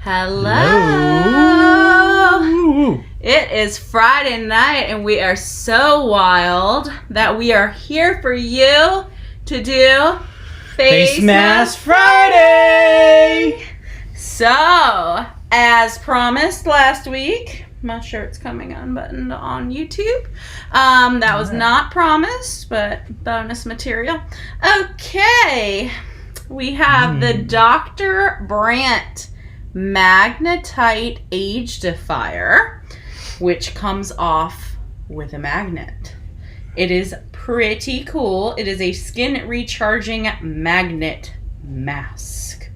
Hello. Hello. It is Friday night and we are so wild that we are here for you to do Face Mask Friday. So, as promised last week, my shirt's coming unbuttoned on YouTube. That was not promised, but bonus material. Okay. We have the Dr. Brandt Magnetight Age Defier, which comes off with a magnet. It is pretty cool. It is a skin recharging magnet mask.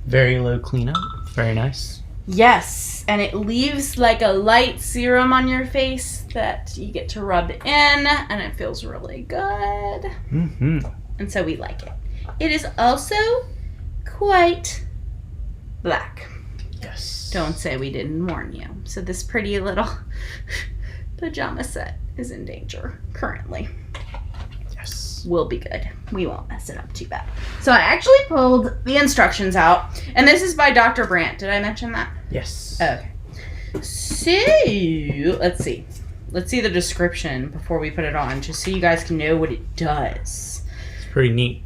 Very low cleanup. Very nice. Yes, and it leaves like a light serum on your face that you get to rub in, and it feels really good. Mm-hmm. And so we like it. It is also quite black. Yes. Don't say we didn't warn you. So this pretty little pajama set is in danger currently. Yes. Will be good. We won't mess it up too bad. So I actually pulled the instructions out, and this is by Dr. Brandt. Did I mention that? Yes. Okay. So let's see. Let's see the description before we put it on, just so you guys can know what it does. Pretty neat.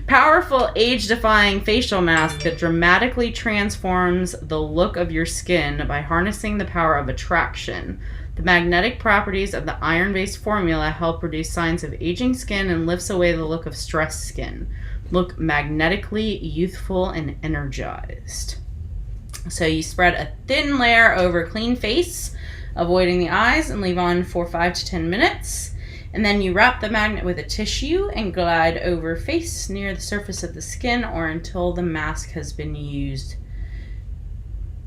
Powerful age-defying facial mask that dramatically transforms the look of your skin by harnessing the power of attraction. The magnetic properties of the iron-based formula help reduce signs of aging skin and lifts away the look of stressed skin. Look magnetically youthful and energized. So you spread a thin layer over clean face, avoiding the eyes, and leave on for 5 to 10 minutes. And then you wrap the magnet with a tissue and glide over face near the surface of the skin or until the mask has been used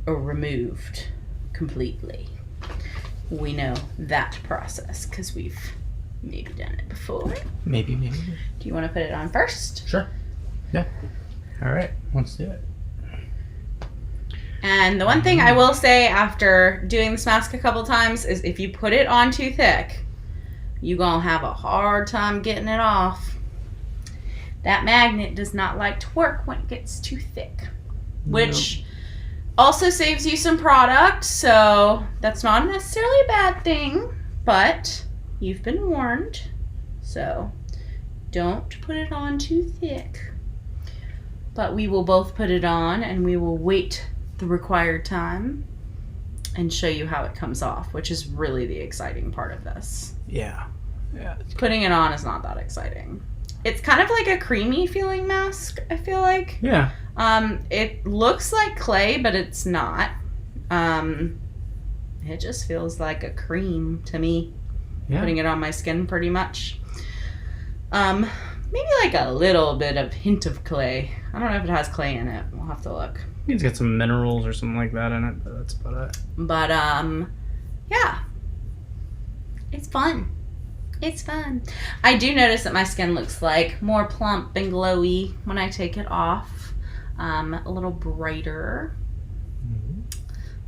or removed completely. We know that process because we've maybe done it before. Maybe. Do you want to put it on first? Sure. Yeah. All right. Let's do it. And the one thing I will say after doing this mask a couple times is if you put it on too thick, you're going to have a hard time getting it off. That magnet does not like to work when it gets too thick, which also saves you some product, so that's not necessarily a bad thing, but you've been warned, so don't put it on too thick. But we will both put it on, and we will wait the required time and show you how it comes off, which is really the exciting part of this. Yeah. Putting it on is not that exciting. It's kind of like a creamy feeling mask, I feel like. Yeah. It looks like clay, but it's not. It just feels like a cream to me. Yeah. Putting it on my skin pretty much. Maybe like a little bit of hint of clay. I don't know if it has clay in it. We'll have to look. It's got some minerals or something like that in it, but that's about it. But, yeah. It's fun. It's fun. I do notice that my skin looks like more plump and glowy when I take it off. A little brighter. Mm-hmm.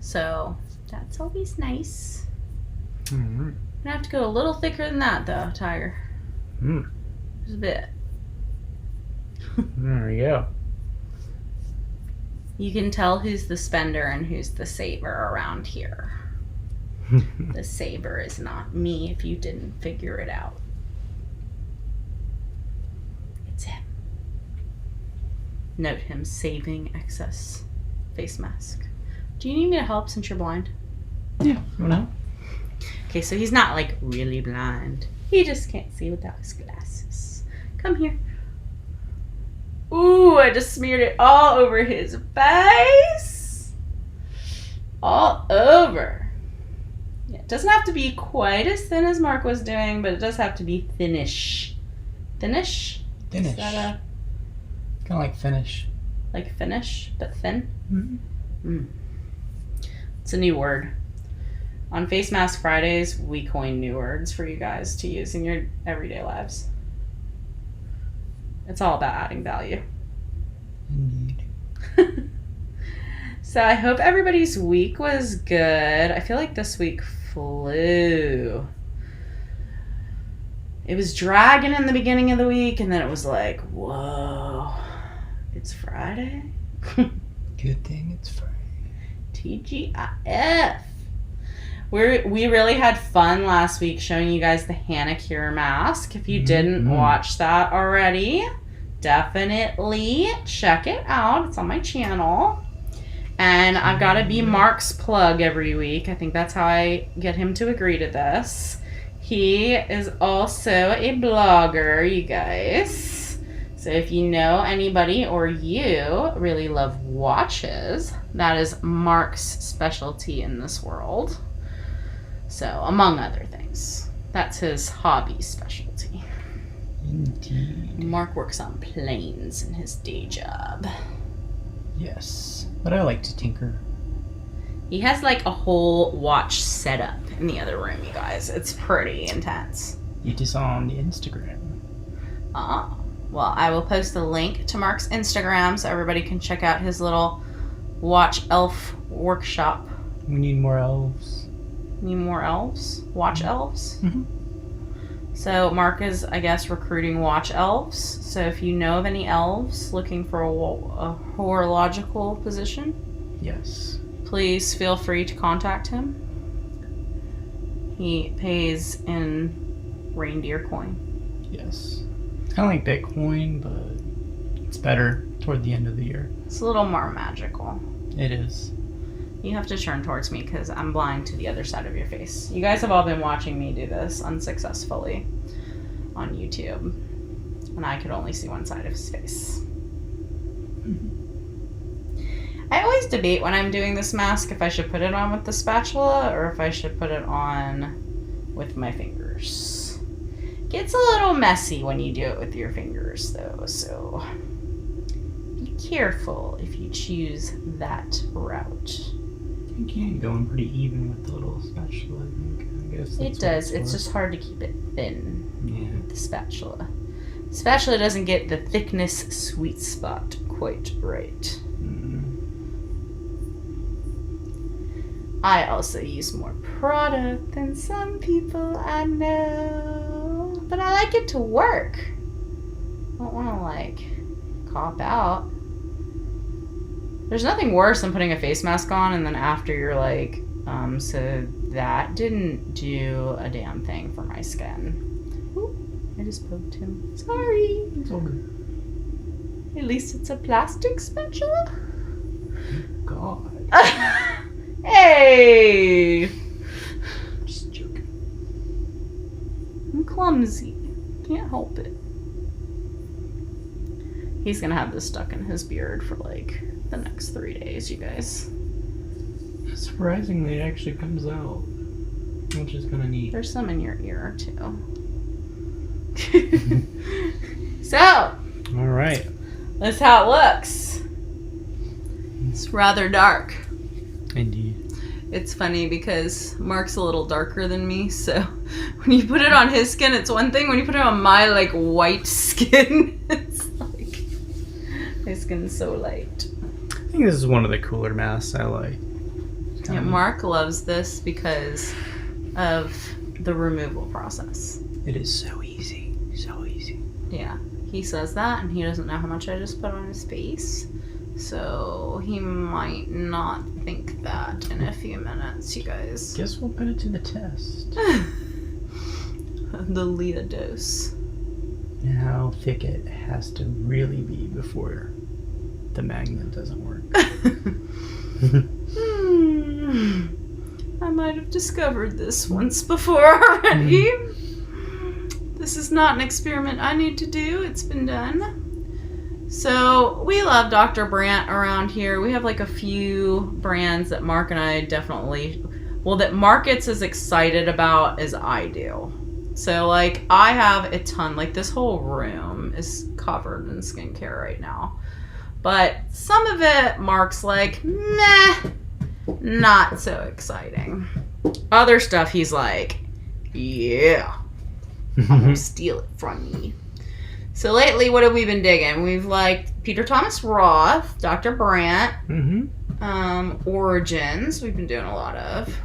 So that's always nice. Mm-hmm. I'm gonna have to go a little thicker than that though, Tiger. Just a bit. There we go. You can tell who's the spender and who's the saver around here. The saver is not me if you didn't figure it out. It's him. Note him saving excess face mask. Do you need me to help since you're blind? Yeah. No. Okay, so he's not like really blind. He just can't see without his glasses. Come here. Ooh, I just smeared it all over his face. All over. Yeah, it doesn't have to be quite as thin as Mark was doing, but it does have to be thinnish. Thinnish? Finish. Is that Kind of like finish. like finish, but thin? Mm-hmm. It's a new word. On Face Mask Fridays, we coin new words for you guys to use in your everyday lives. It's all about adding value. Indeed. So I hope everybody's week was good. I feel like this week flew. It was dragging in the beginning of the week, and then it was like, whoa, it's Friday? Good thing it's Friday. TGIF. We really had fun last week showing you guys the Hannah Cure mask. If you didn't watch that already, definitely check it out. It's on my channel. And I've got to be Mark's plug every week. I think that's how I get him to agree to this. He is also a blogger, you guys. So if you know anybody or you really love watches, that is Mark's specialty in this world. So, among other things, that's his hobby specialty. Indeed. Mark works on planes in his day job. Yes, but I like to tinker. He has like a whole watch setup in the other room, you guys. It's pretty intense. It is on the Instagram. Well, I will post a link to Mark's Instagram so everybody can check out his little watch elf workshop. We need more elves. Need more elves? Watch elves? Mm-hmm. So Mark is, I guess, recruiting watch elves. So if you know of any elves looking for a horological position, Yes. please feel free to contact him. He pays in reindeer coin. Yes. It's kind of like Bitcoin, but it's better toward the end of the year. It's a little more magical. It is. You have to turn towards me because I'm blind to the other side of your face. You guys have all been watching me do this unsuccessfully on YouTube. And I could only see one side of his face. I always debate when I'm doing this mask if I should put it on with the spatula or if I should put it on with my fingers. Gets a little messy when you do it with your fingers though, so be careful if you choose that route. You can go in pretty even with the little spatula, I guess. It does. It's just hard to keep it thin Yeah. with the spatula. Spatula doesn't get the thickness sweet spot quite right. I also use more product than some people I know. But I like it to work. I don't want to, like, cop out. There's nothing worse than putting a face mask on and then after you're like, so that didn't do a damn thing for my skin. Ooh, I just poked him. Sorry. It's all good. At least it's a plastic spatula. God. Hey! Just joking. I'm clumsy. Can't help it. He's gonna have this stuck in his beard for like the next 3 days, you guys. Surprisingly, it actually comes out, which is kind of neat. There's some in your ear too. So, All right. that's how it looks. It's rather dark. Indeed. It's funny because Mark's a little darker than me, so when you put it on his skin, it's one thing. When you put it on my, like, white skin, it's like, my skin's so light. I think this is one of the cooler masks I like. Yeah, Mark loves this because of the removal process. It is so easy. So easy. Yeah, he says that, and he doesn't know how much I just put on his face. So he might not think that in a few minutes, you guys. Guess we'll put it to the test. The Leah dose. And how thick it has to really be before the magnet doesn't work. I might have discovered this once before already. This is not an experiment I need to do. It's been done. So we love Dr. Brandt around here. We have like a few brands that Mark and I definitely, well, that Mark gets as excited about as I do. So like I have a ton, like this whole room is covered in skincare right now. But some of it Mark's like, meh, not so exciting. Other stuff he's like, yeah, I'm gonna steal it from me. So lately, what have we been digging? We've liked Peter Thomas Roth, Dr. Brandt, Origins, we've been doing a lot of.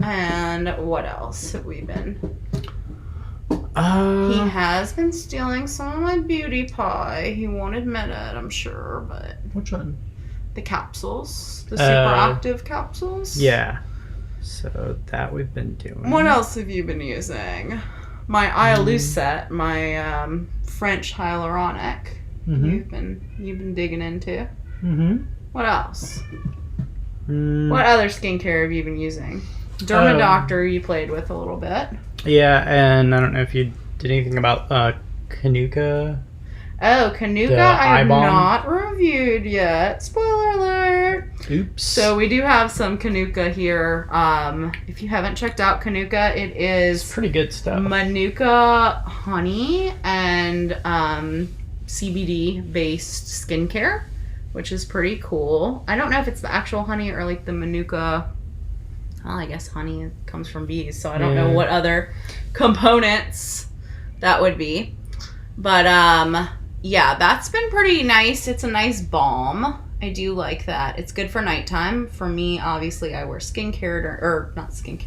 And what else have we been? He has been stealing some of my beauty pie. He won't admit it, I'm sure, but... Which one? the capsules, the super active capsules. Yeah. So that we've been doing. What else have you been using? My Iolucet, my French hyaluronic. You've been digging into. What else? What other skincare have you been using? Dermadoctor you played with a little bit. Yeah, and I don't know if you did anything about Kanuka. Oh, Kanuka I have not reviewed yet. Spoiler alert. Oops. So we do have some Kanuka here. If you haven't checked out Kanuka, it is It's pretty good stuff. Manuka honey and CBD based skincare, which is pretty cool. I don't know if it's the actual honey or like the Manuka. Well, I guess honey comes from bees, so I don't know what other components that would be. But yeah, that's been pretty nice. It's a nice balm. I do like that. It's good for nighttime. For me, obviously, I wear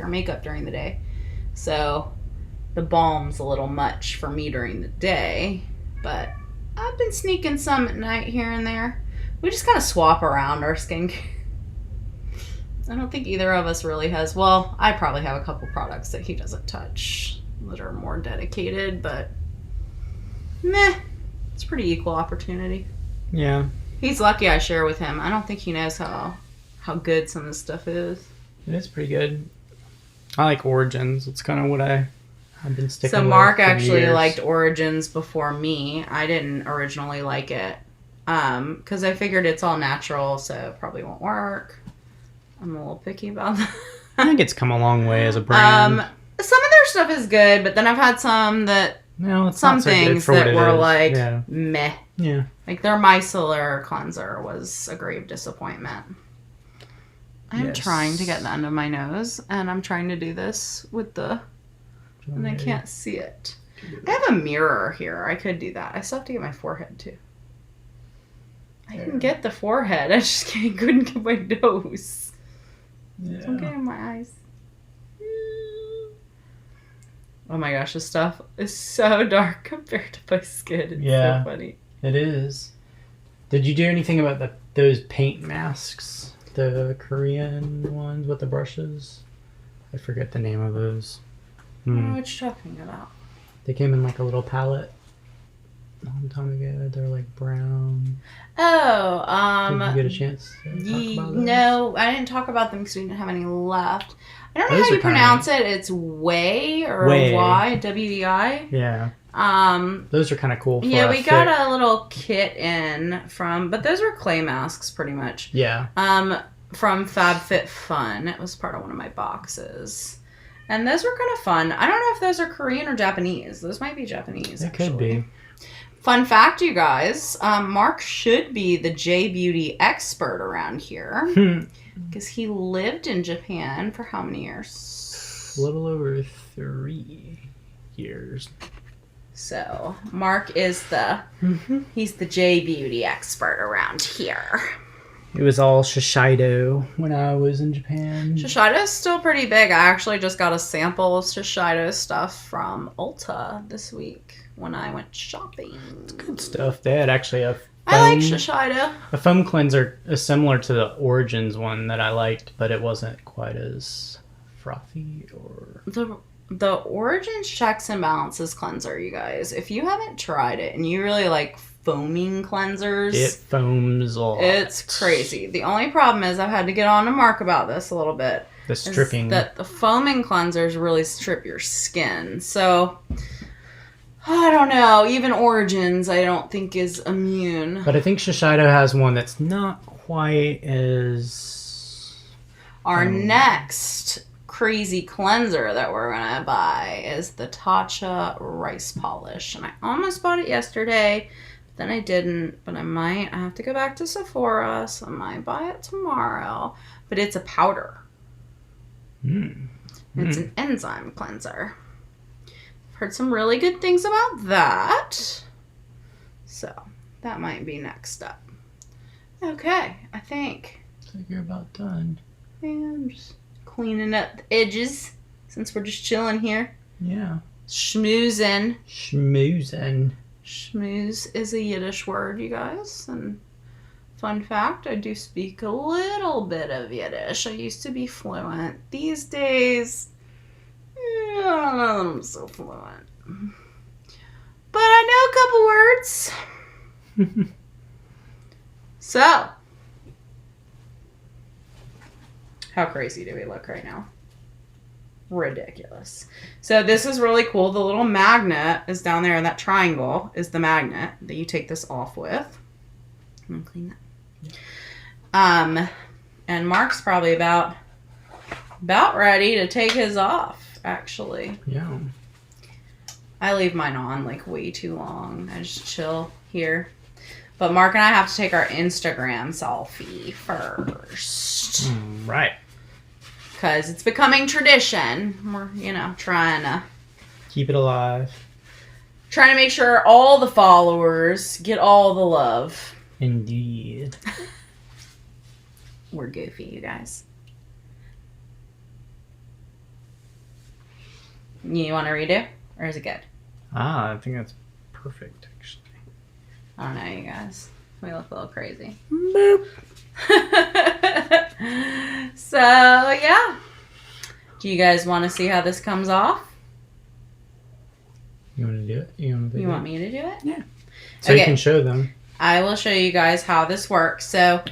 makeup during the day. So the balm's a little much for me during the day. But I've been sneaking some at night here and there. We just kind of swap around our skincare. I don't think either of us really has. Well, I probably have a couple products that he doesn't touch that are more dedicated, but meh. It's pretty equal opportunity. Yeah. He's lucky I share with him. I don't think he knows how good some of this stuff is. It is pretty good. I like Origins. It's kind of what I've been sticking with. So Mark for actually years. liked Origins before me. I didn't originally like it because I figured it's all natural, so it probably won't work. I'm a little picky about that. I think it's come a long way as a brand. Some of their stuff is good, but then I've had some that No, it's some not so good things for what that it were is. like Yeah. meh. Yeah. Like their micellar cleanser was a grave disappointment. I'm trying to get the end of my nose, and I'm trying to do this with and I can't see it. I have a mirror here. I could do that. I still have to get my forehead too. I can get the forehead. I just couldn't get my nose. Yeah. Don't get in my eyes. Oh my gosh, this stuff is so dark compared to my skin. It's so funny. It is. Did you do anything about those paint masks? The Korean ones with the brushes? I forget the name of those. I don't know what you're talking about. They came in like a little palette a long time ago. They're like brown. Oh, Did you get a chance to talk about those? no, I didn't talk about them because we didn't have any left. I don't know Those how you are kinda pronounce it. It's Way or Way. Y, W-D-I. Yeah. Um, Those are kind of cool. For yeah, a we got thick- a little kit in but those were clay masks pretty much. Yeah. From FabFitFun. It was part of one of my boxes. And those were kind of fun. I don't know if those are Korean or Japanese. Those might be Japanese. They could be. Fun fact, you guys. Mark should be the J-beauty expert around here. Because he lived in Japan for how many years? A little over 3 years. So, Mark is he's the J-beauty expert around here. It was all Shiseido when I was in Japan. Shiseido's still pretty big. I actually just got a sample of Shiseido stuff from Ulta this week when I went shopping. It's good stuff. They had actually a I like Shiseido. a foam cleanser similar to the Origins one that I liked, but it wasn't quite as frothy or... The Origins Checks and Balances cleanser, you guys. If you haven't tried it and you really like foaming cleansers, It foams a lot. it's crazy. The only problem is I've had to get on to Mark about this a little bit. The stripping. That the foaming cleansers really strip your skin. So, I don't know. Even Origins, I don't think is immune. But I think Shiseido has one that's not quite as... Our next crazy cleanser that we're gonna buy is the Tatcha Rice Polish. And I almost bought it yesterday, but then I didn't. But I might. I have to go back to Sephora, so I might buy it tomorrow. But it's a powder. It's an enzyme cleanser. I've heard some really good things about that. So, that might be next up. Okay, I think you're about done. yeah, I'm just cleaning up the edges since we're just chilling here. Yeah. Fun fact, I do speak a little bit of Yiddish. I used to be fluent. These days, I don't know that I'm so fluent. But I know a couple words. So, how crazy do we look right now? Ridiculous. So this is really cool. The little magnet is down there, and that triangle is the magnet that you take this off with. I'm gonna clean that. And Mark's probably about ready to take his off, actually. Yeah. I leave mine on like way too long. I just chill here. But Mark and I have to take our Instagram selfie first. Right. Because it's becoming tradition. We're, trying to Keep it alive. Trying to make sure all the followers get all the love. Indeed. We're goofy, you guys. You want to redo? Or is it good? I think that's perfect, actually. I don't know, you guys. We look a little crazy. Boop. So, yeah. Do you guys want to see how this comes off? You want to do it? You want me to do it? Yeah. So you can show them. I will show you guys how this works. So,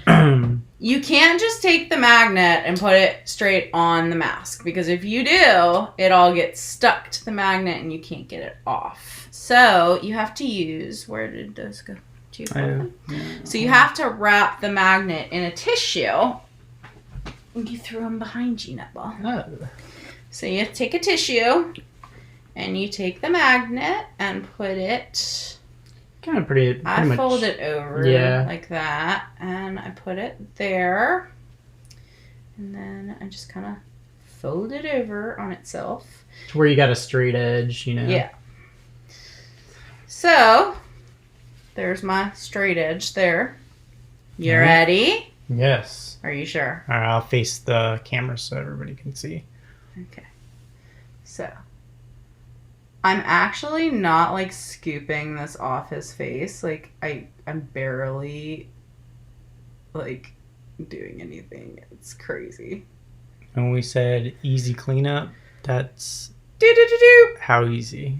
you can't just take the magnet and put it straight on the mask. Because if you do, it all gets stuck to the magnet and you can't get it off. So, you have to use... Where did those go? Yeah. So you have to wrap the magnet in a tissue. You threw them behind you, Nutball. Oh. So you take a tissue, and you take the magnet and put it... Kind of pretty I fold it over like that, and I put it there. And then I just kind of fold it over on itself. To where you got a straight edge, Yeah. So... There's my straight edge there. You ready? Yes. Are you sure? All right, I'll face the camera so everybody can see. Okay. So, I'm actually not like scooping this off his face. Like I'm barely like doing anything. It's crazy. When we said easy cleanup, that's how easy.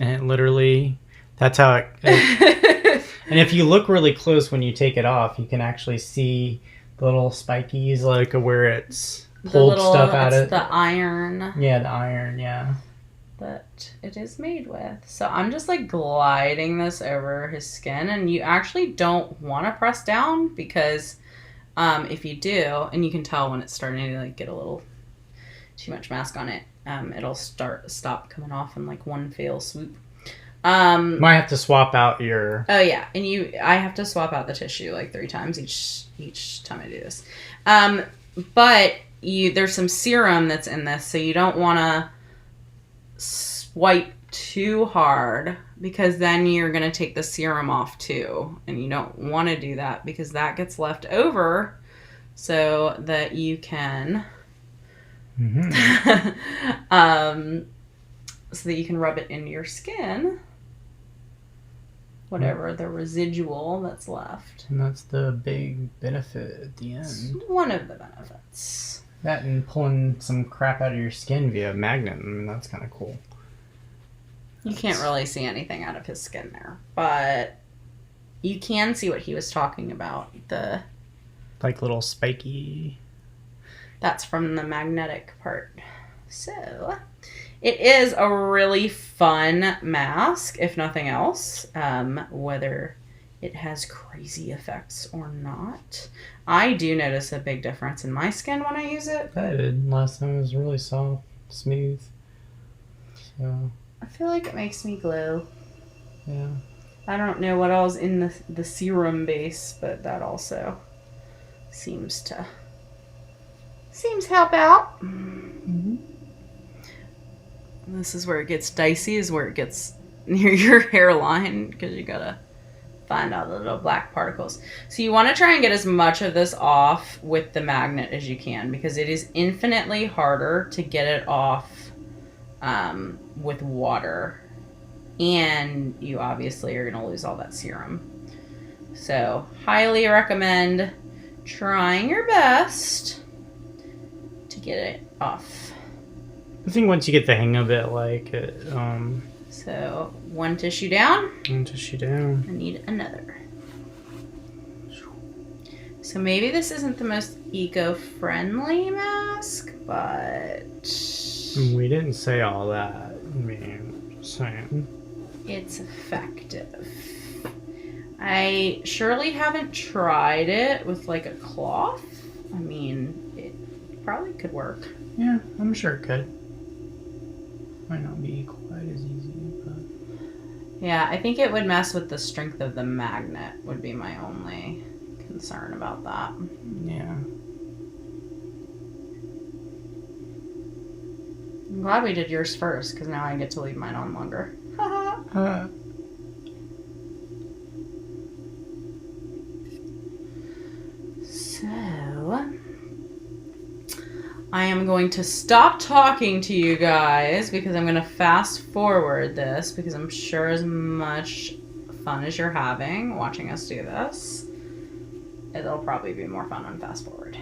And it literally... That's how it... And if you look really close when you take it off, you can actually see the little spikies, like where it's pulled stuff out of it. The iron. Yeah, the iron, yeah. That it is made with. So I'm just like gliding this over his skin, and you actually don't want to press down because if you do, and you can tell when it's starting to like get a little too much mask on it, it'll stop coming off in like one fell swoop. Might have to swap out your... Oh yeah, and I have to swap out the tissue like 3 times each time I do this. But there's some serum that's in this, so you don't want to swipe too hard because then you're going to take the serum off too, and you don't want to do that because that gets left over so that you can so that you can rub it into your skin. Whatever the residual that's left. And that's the big benefit at the end. It's one of the benefits. That and pulling some crap out of your skin via magnet. I mean, that's kind of cool. You can't really see anything out of his skin there. But you can see what he was talking about. Like little spiky... That's from the magnetic part. So... It is a really fun mask, if nothing else, whether it has crazy effects or not. I do notice a big difference in my skin when I use it. I did. Last time it was really soft, smooth. So I feel like it makes me glow. Yeah. I don't know what else in the serum base, but that also seems help out. Mm-hmm. This is where it gets dicey, is where it gets near your hairline, because you gotta find out the little black particles. So you want to try and get as much of this off with the magnet as you can, because it is infinitely harder to get it off with water. And you obviously are going to lose all that serum. So, highly recommend trying your best to get it off. I think once you get the hang of it, like, So, one tissue down. one tissue down. I need another. So maybe this isn't the most eco-friendly mask, but We didn't say all that. I mean, just saying. it's effective. I surely haven't tried it with like a cloth. I mean, it probably could work. Yeah, I'm sure it could. Might not be quite as easy, but... Yeah, I think it would mess with the strength of the magnet would be my only concern about that. Yeah. I'm glad we did yours first, because now I get to leave mine on longer. So, I am going to stop talking to you guys because I'm going to fast forward this because I'm sure as much fun as you're having watching us do this, it'll probably be more fun on fast forward.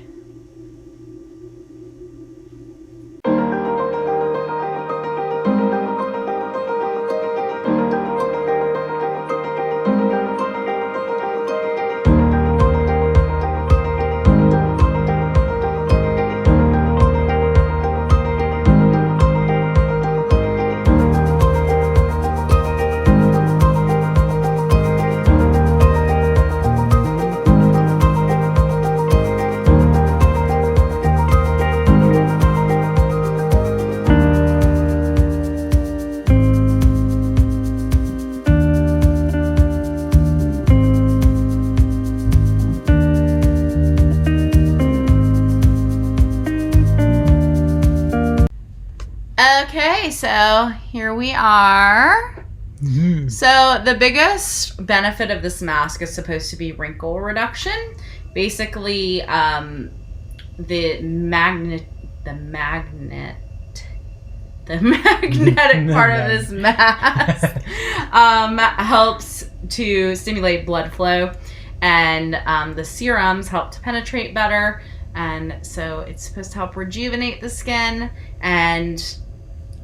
Okay, so here we are. Mm-hmm. So the biggest benefit of this mask is supposed to be wrinkle reduction. Basically, the magnetic part of this mask helps to stimulate blood flow, and the serums help to penetrate better, and so it's supposed to help rejuvenate the skin, and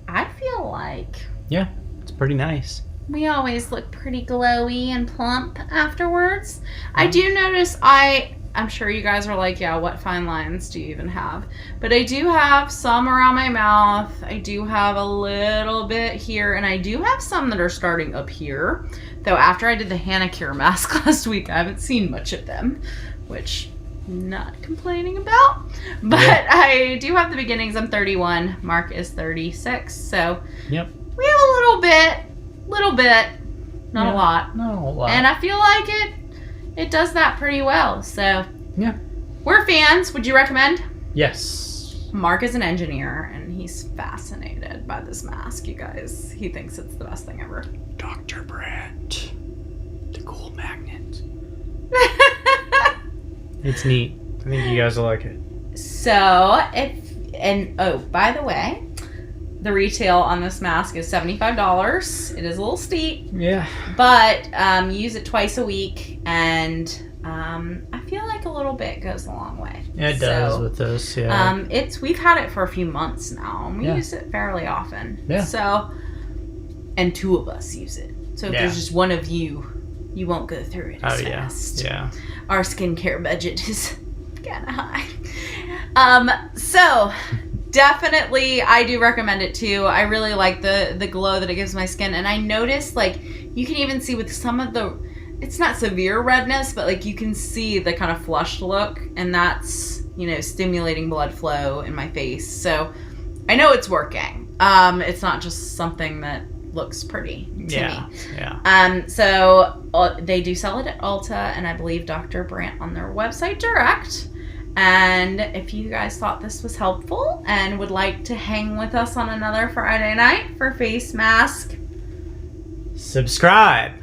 I feel like Yeah, it's pretty nice. we always look pretty glowy and plump afterwards. I do notice I'm sure you guys are like, yeah, what fine lines do you even have? But I do have some around my mouth. I do have a little bit here, and I do have some that are starting up here. Though after I did the Hannah Cure mask last week, I haven't seen much of them, which I'm not complaining about. But yeah. I do have the beginnings. I'm 31. Mark is 36. So Yep. we have a little bit, not a lot. Not a whole lot. And I feel like it does that pretty well. So Yeah. we're fans. Would you recommend? Yes. Mark is an engineer, and he's fascinated by this mask, you guys. He thinks it's the best thing ever. Dr. Brandt. The cool magnet. It's neat. I think you guys will like it. So, by the way, the retail on this mask is $75. It is a little steep. Yeah. But use it twice a week, and I feel like a little bit goes a long way. Yeah, it does with this, yeah. We've had it for a few months now, and we Yeah. use it fairly often. Yeah. So, and two of us use it. So if Yeah. there's just one of you, you won't go through it as fast. Yeah. Our skincare budget is kind of high. So definitely I do recommend it too. I really like the glow that it gives my skin, and I noticed like you can even see with some of the, it's not severe redness, but like you can see the kind of flushed look, and that's, stimulating blood flow in my face. So I know it's working. It's not just something that looks pretty to me. Yeah. So they do sell it at Ulta, and I believe Dr. Brandt on their website direct. And if you guys thought this was helpful and would like to hang with us on another Friday night for Face Mask, Subscribe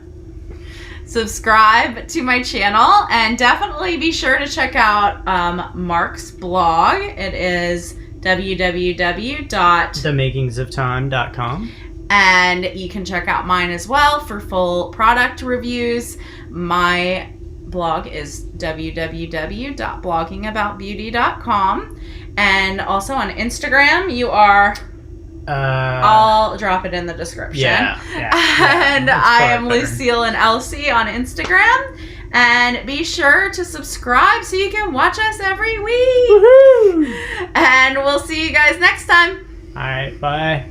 to my channel, and definitely be sure to check out Mark's blog. It is themakingsofTime.com. And you can check out mine as well for full product reviews. My blog is www.bloggingaboutbeauty.com. And also on Instagram, you are... I'll drop it in the description. Yeah. And That's I far am better. Lucille and Elsie on Instagram. And be sure to subscribe so you can watch us every week. Woohoo! And we'll see you guys next time. All right, bye.